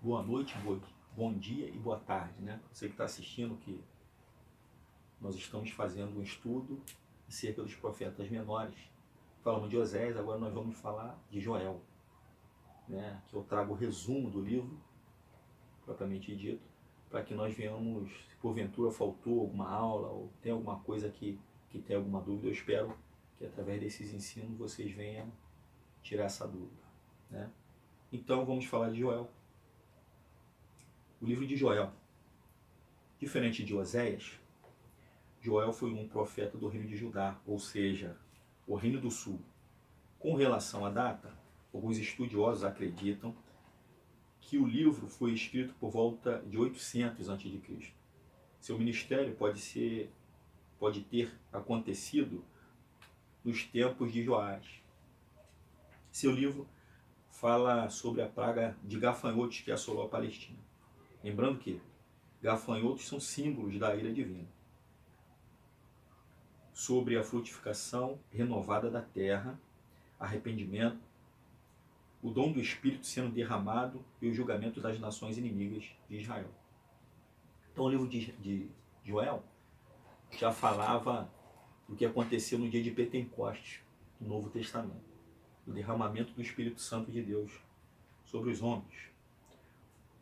boa noite, bom dia e boa tarde, né? Você que está assistindo, que nós estamos fazendo um estudo acerca dos profetas menores. Falamos de Oséias, agora nós vamos falar de Joel, né? Que eu trago o resumo do livro, propriamente dito, para que nós venhamos, se porventura faltou alguma aula ou tem alguma coisa que tem alguma dúvida, eu espero que através desses ensinos vocês venham tirar essa dúvida, né? Então vamos falar de Joel. O livro de Joel, diferente de Oséias, Joel foi um profeta do reino de Judá, ou seja, o reino do sul. Com relação à data, alguns estudiosos acreditam que o livro foi escrito por volta de 800 a.C. Seu ministério pode ter acontecido nos tempos de Joás. Seu livro fala sobre a praga de gafanhotos que assolou a Palestina. Lembrando que gafanhotos são símbolos da ira divina. Sobre a frutificação renovada da terra, arrependimento, o dom do Espírito sendo derramado e o julgamento das nações inimigas de Israel. Então o livro de Joel já falava do que aconteceu no dia de Pentecostes, no Novo Testamento, o derramamento do Espírito Santo de Deus sobre os homens.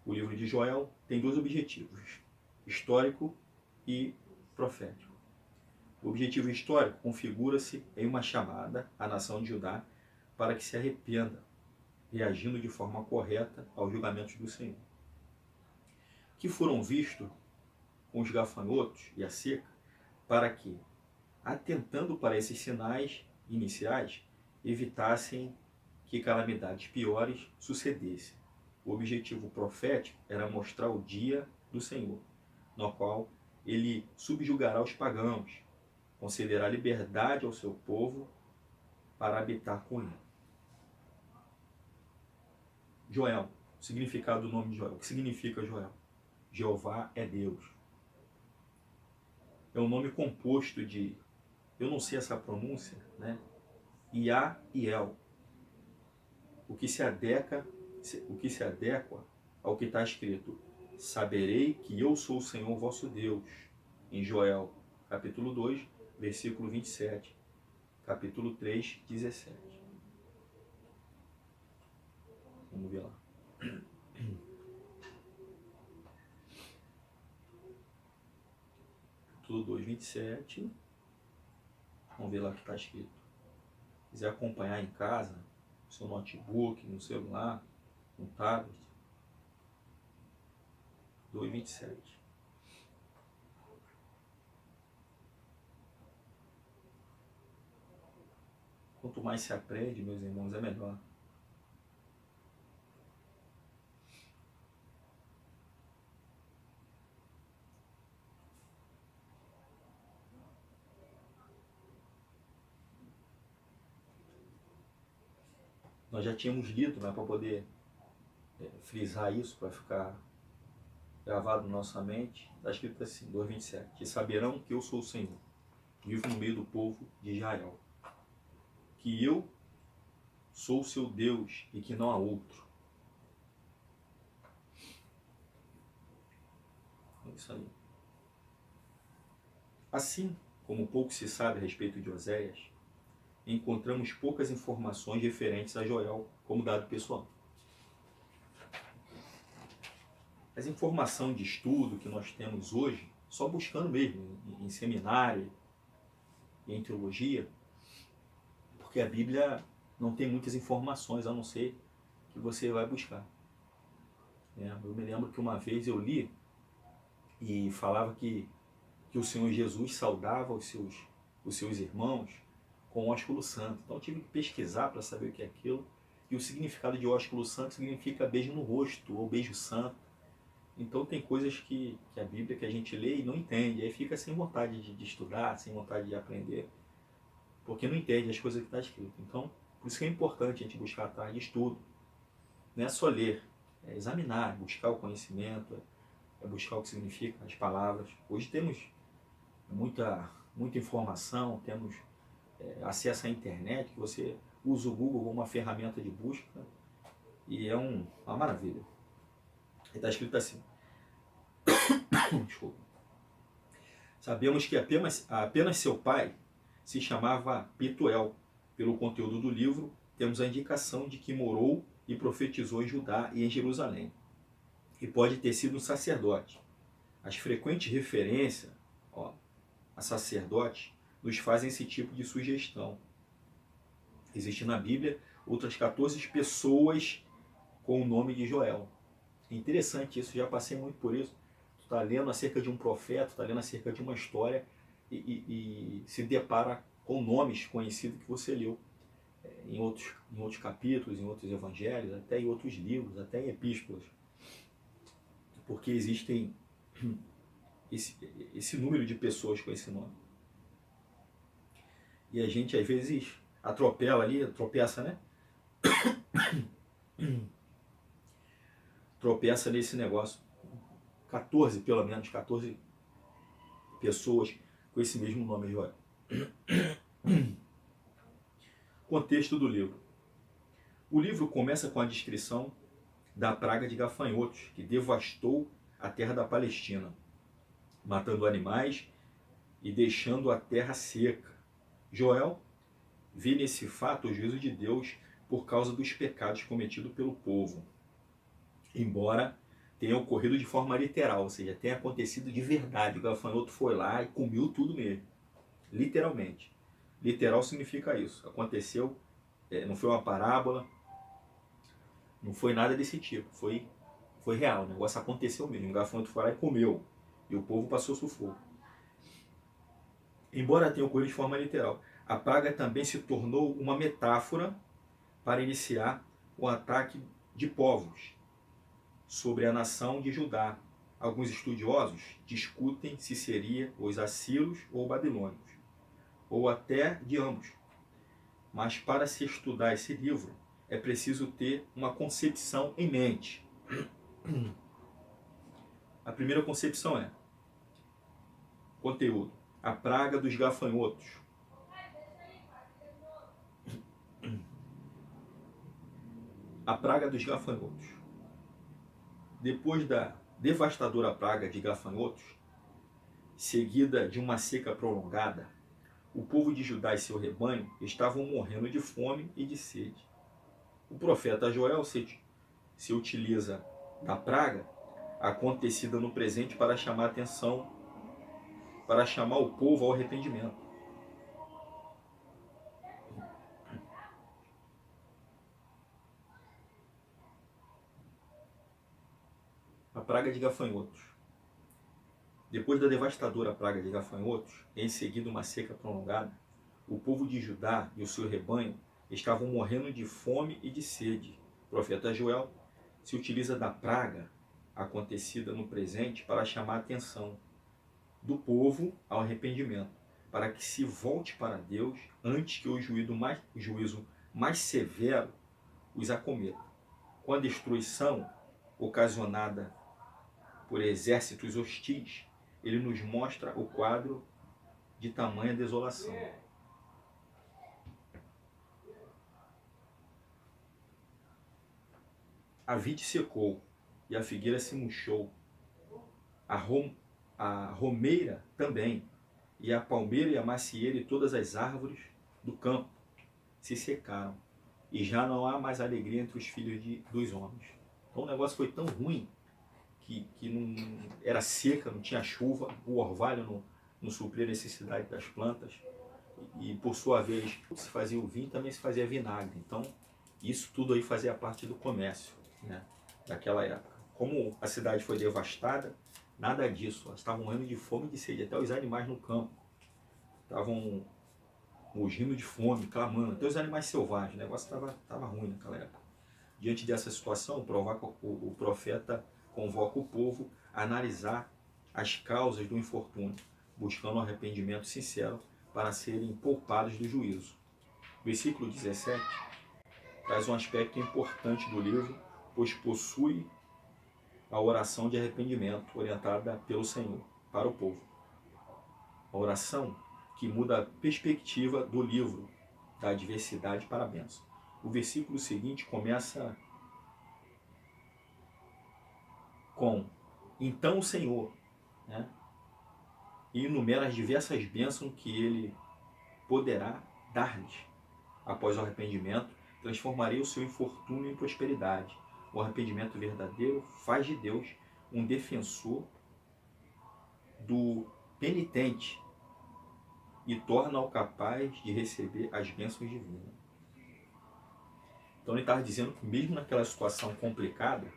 O livro de Joel tem dois objetivos, histórico e profético. O objetivo histórico configura-se em uma chamada à nação de Judá para que se arrependa, reagindo de forma correta aos julgamentos do Senhor, que foram vistos com os gafanhotos e a seca, para que, atentando para esses sinais iniciais, evitassem que calamidades piores sucedessem. O objetivo profético era mostrar o dia do Senhor, no qual ele subjugará os pagãos, concederá liberdade ao seu povo para habitar com ele. Joel, o significado do nome de Joel. O que significa Joel? Jeová é Deus. É um nome composto de, eu não sei essa pronúncia, né? Iá e El. O que se adequa ao que está escrito: saberei que eu sou o Senhor vosso Deus, em Joel, capítulo 2, versículo 27, capítulo 3, 17. Vamos ver lá. Capítulo 2, 27. Vamos ver lá o que está escrito. Se quiser acompanhar em casa, no seu notebook, no celular, no tablet. 2, 27. Quanto mais se aprende, meus irmãos, é melhor. Nós já tínhamos lido, né, para poder frisar isso, para ficar gravado na nossa mente. Está escrito assim, 2:27. E saberão que eu sou o Senhor, vivo no meio do povo de Israel, que eu sou o seu Deus e que não há outro. É isso aí. Assim como pouco se sabe a respeito de Oséias, encontramos poucas informações referentes a Joel como dado pessoal. As informações de estudo que nós temos hoje, só buscando mesmo em seminário, em teologia, porque a Bíblia não tem muitas informações, a não ser que você vai buscar. Eu me lembro que uma vez eu li e falava que o Senhor Jesus saudava os seus irmãos com ósculo santo. Então eu tive que pesquisar para saber o que é aquilo. E o significado de ósculo santo significa beijo no rosto, ou beijo santo. Então tem coisas que a Bíblia que a gente lê e não entende. Aí fica sem vontade de estudar, sem vontade de aprender, porque não entende as coisas que está escrito. Então, por isso que é importante a gente buscar atrás de estudo. Não é só ler, é examinar, buscar o conhecimento, é buscar o que significa as palavras. Hoje temos muita informação, temos acesso à internet, que você usa o Google como uma ferramenta de busca e é uma maravilha. Está escrito assim. Desculpa. Sabemos que apenas seu pai se chamava Petuel. Pelo conteúdo do livro, temos a indicação de que morou e profetizou em Judá e em Jerusalém. E pode ter sido um sacerdote. As frequentes referências a sacerdote nos fazem esse tipo de sugestão. Existe na Bíblia outras 14 pessoas com o nome de Joel. É interessante isso, já passei muito por isso. Tu está lendo acerca de um profeta, está lendo acerca de uma história e se depara com nomes conhecidos que você leu em outros capítulos, em outros evangelhos, até em outros livros, até em epístolas. Porque existem esse número de pessoas com esse nome. E a gente às vezes atropela ali, tropeça, né? Tropeça nesse negócio. 14, pelo menos, 14 pessoas com esse mesmo nome, Joel. Contexto do livro. O livro começa com a descrição da praga de gafanhotos, que devastou a terra da Palestina, matando animais e deixando a terra seca. Joel vê nesse fato o juízo de Deus por causa dos pecados cometidos pelo povo, embora tenha ocorrido de forma literal, ou seja, tenha acontecido de verdade. O gafanhoto foi lá e comeu tudo mesmo, literalmente. Literal significa isso. Aconteceu, não foi uma parábola, não foi nada desse tipo, foi real, o negócio aconteceu mesmo. O gafanhoto foi lá e comeu, e o povo passou sufoco. Embora tenha ocorrido de forma literal, a praga também se tornou uma metáfora para iniciar o ataque de povos sobre a nação de Judá. Alguns estudiosos discutem se seria os assírios ou babilônios, ou até de ambos. Mas para se estudar esse livro, é preciso ter uma concepção em mente. A primeira concepção é conteúdo. A praga dos gafanhotos. A praga dos gafanhotos. Depois da devastadora praga de gafanhotos, seguida de uma seca prolongada, o povo de Judá e seu rebanho estavam morrendo de fome e de sede. O profeta Joel se utiliza da praga acontecida no presente para chamar a atenção, para chamar o povo ao arrependimento. A praga de gafanhotos. Depois da devastadora praga de gafanhotos, em seguida uma seca prolongada, o povo de Judá e o seu rebanho estavam morrendo de fome e de sede. O profeta Joel se utiliza da praga acontecida no presente para chamar a atenção do povo ao arrependimento, para que se volte para Deus antes que o juízo mais severo os acometa. Com a destruição ocasionada por exércitos hostis, ele nos mostra o quadro de tamanha desolação. A vide secou e a figueira se murchou, a romeira também, e a palmeira e a macieira e todas as árvores do campo se secaram, e já não há mais alegria entre os filhos dos homens. Então o negócio foi tão ruim que não era seca, não tinha chuva, o orvalho não supria a necessidade das plantas, e por sua vez se fazia o vinho, também se fazia vinagre. Então isso tudo aí fazia parte do comércio, né, daquela época. Como a cidade foi devastada, nada disso, elas estavam morrendo de fome e de sede, até os animais no campo estavam mugindo de fome, clamando, até os animais selvagens. O negócio estava ruim naquela época. Diante dessa situação, o profeta convoca o povo a analisar as causas do infortúnio, buscando um arrependimento sincero para serem poupados do juízo. Versículo 17 traz um aspecto importante do livro, pois possui a oração de arrependimento orientada pelo Senhor para o povo. A oração que muda a perspectiva do livro, da adversidade para a bênção. O versículo seguinte começa com então o Senhor, né? E enumera as diversas bênçãos que ele poderá dar-lhes. Após o arrependimento, transformarei o seu infortúnio em prosperidade. O arrependimento verdadeiro faz de Deus um defensor do penitente e torna-o capaz de receber as bênçãos divinas. Então ele estava dizendo que mesmo naquela situação complicada,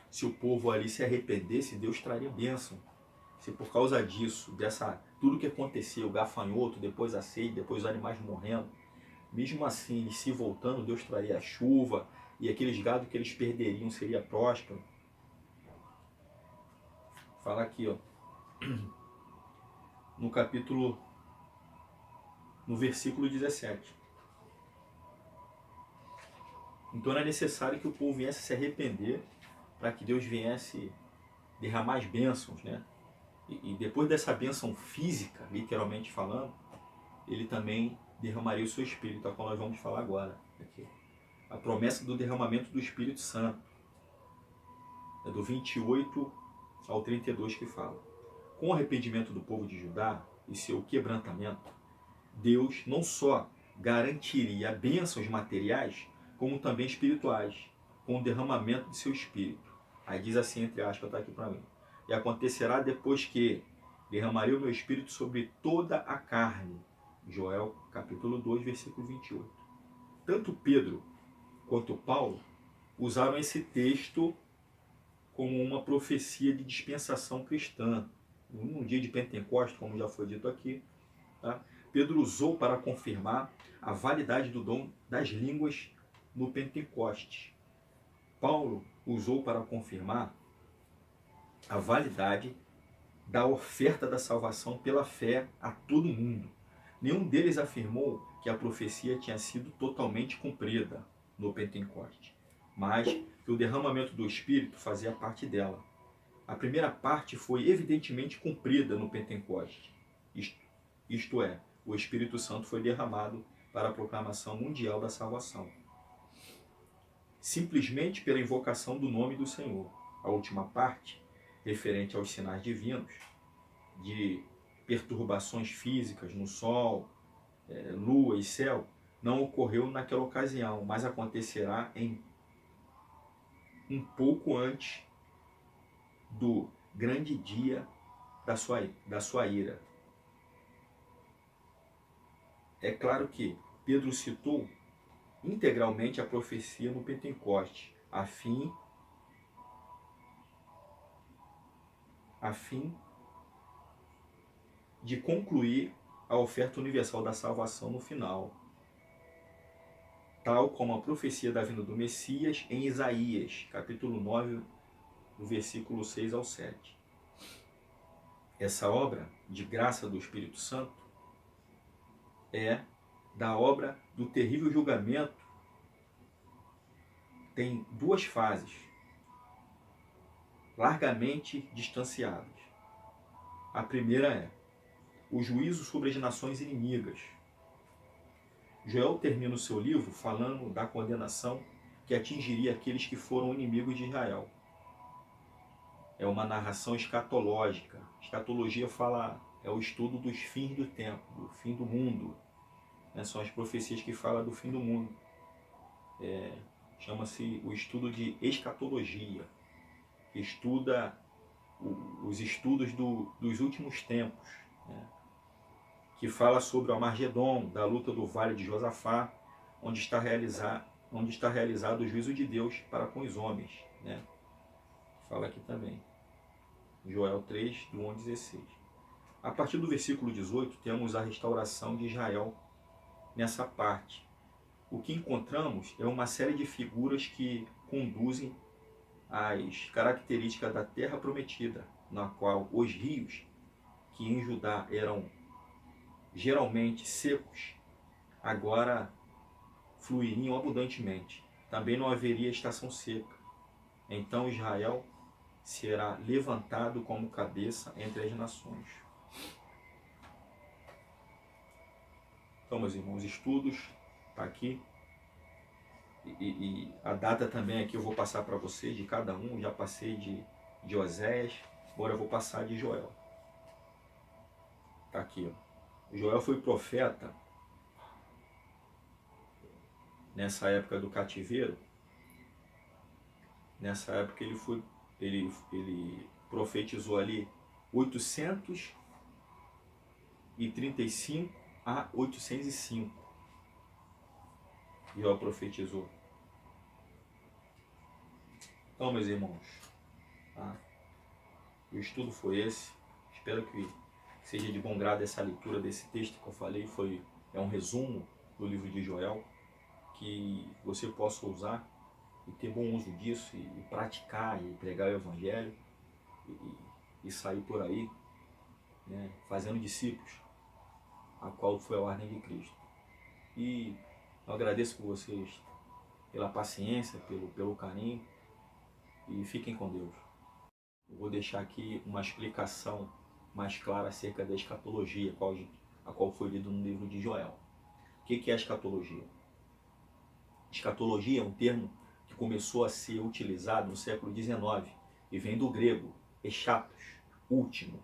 se o povo ali se arrependesse, Deus traria bênção. Se por causa disso, tudo que aconteceu, gafanhoto, depois a sede, depois os animais morrendo, mesmo assim, eles se voltando, Deus traria a chuva, e aqueles gados que eles perderiam seria próspero. Fala aqui, ó, no versículo 17. Então era necessário que o povo viesse se arrepender para que Deus viesse derramar as bênçãos, né? E depois dessa bênção física, literalmente falando, ele também derramaria o seu Espírito, a qual nós vamos falar agora. Aqui. A promessa do derramamento do Espírito Santo. É do 28 ao 32 que fala. Com o arrependimento do povo de Judá e seu quebrantamento, Deus não só garantiria bênçãos materiais, como também espirituais, com o derramamento de seu Espírito. Aí diz assim, entre aspas, está aqui para mim. E acontecerá depois que derramarei o meu Espírito sobre toda a carne. Joel, capítulo 2, versículo 28. Tanto Pedro quanto Paulo usaram esse texto como uma profecia de dispensação cristã. Num dia de Pentecostes, como já foi dito aqui, tá? Pedro usou para confirmar a validade do dom das línguas no Pentecostes. Paulo usou para confirmar a validade da oferta da salvação pela fé a todo mundo. Nenhum deles afirmou que a profecia tinha sido totalmente cumprida no Pentecostes, mas que o derramamento do Espírito fazia parte dela. A primeira parte foi evidentemente cumprida no Pentecostes, isto é, o Espírito Santo foi derramado para a proclamação mundial da salvação. Simplesmente pela invocação do nome do Senhor. A última parte, referente aos sinais divinos, de perturbações físicas no sol, lua e céu, não ocorreu naquela ocasião, mas acontecerá um pouco antes do grande dia da sua ira. É claro que Pedro citou integralmente a profecia no Pentecoste, a fim de concluir a oferta universal da salvação no final, tal como a profecia da vinda do Messias em Isaías, capítulo 9, do versículo 6 ao 7. Essa obra de graça do Espírito Santo é da obra do terrível julgamento. Tem duas fases, largamente distanciadas. A primeira é o juízo sobre as nações inimigas. Joel termina o seu livro falando da condenação que atingiria aqueles que foram inimigos de Israel. É uma narração escatológica. Escatologia é o estudo dos fins do tempo, do fim do mundo. São as profecias que falam do fim do mundo. Chama-se o estudo de escatologia. Estuda os estudos dos últimos tempos, né? Que fala sobre o Armagedon, da luta do Vale de Josafá, onde está realizado o juízo de Deus para com os homens, né? Fala aqui também. Joel 3, do 1 ao 16. A partir do versículo 18, temos a restauração de Israel nessa parte. O que encontramos é uma série de figuras que conduzem às características da terra prometida, na qual os rios, que em Judá eram geralmente secos, agora fluiriam abundantemente. Também não haveria estação seca. Então Israel será levantado como cabeça entre as nações. Então, meus irmãos, estudos, está aqui. E a data também aqui eu vou passar para vocês, de cada um. Já passei de de Oséias, agora eu vou passar de Joel. Tá aqui, ó. Joel foi profeta nessa época do cativeiro. Nessa época ele profetizou ali 835 a 805. Joel profetizou. Então, meus irmãos, tá? O estudo foi esse. Espero que seja de bom grado essa leitura desse texto que eu falei. É um resumo do livro de Joel, que você possa usar e ter bom uso disso, e praticar, e pregar o Evangelho, e sair por aí, né, fazendo discípulos, a qual foi a ordem de Cristo. E eu agradeço por vocês, pela paciência, pelo carinho, e fiquem com Deus. Eu vou deixar aqui uma explicação mais clara acerca da escatologia, a qual foi lida no livro de Joel. O que é a escatologia? Escatologia é um termo que começou a ser utilizado no século XIX e vem do grego eschatos, último,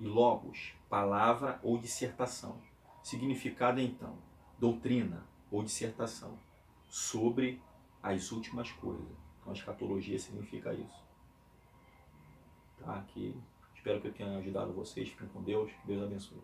e logos, palavra ou dissertação. Significado então, doutrina ou dissertação sobre as últimas coisas. Então a escatologia significa isso. Tá? Espero que eu tenha ajudado vocês. Fiquem com Deus. Que Deus abençoe.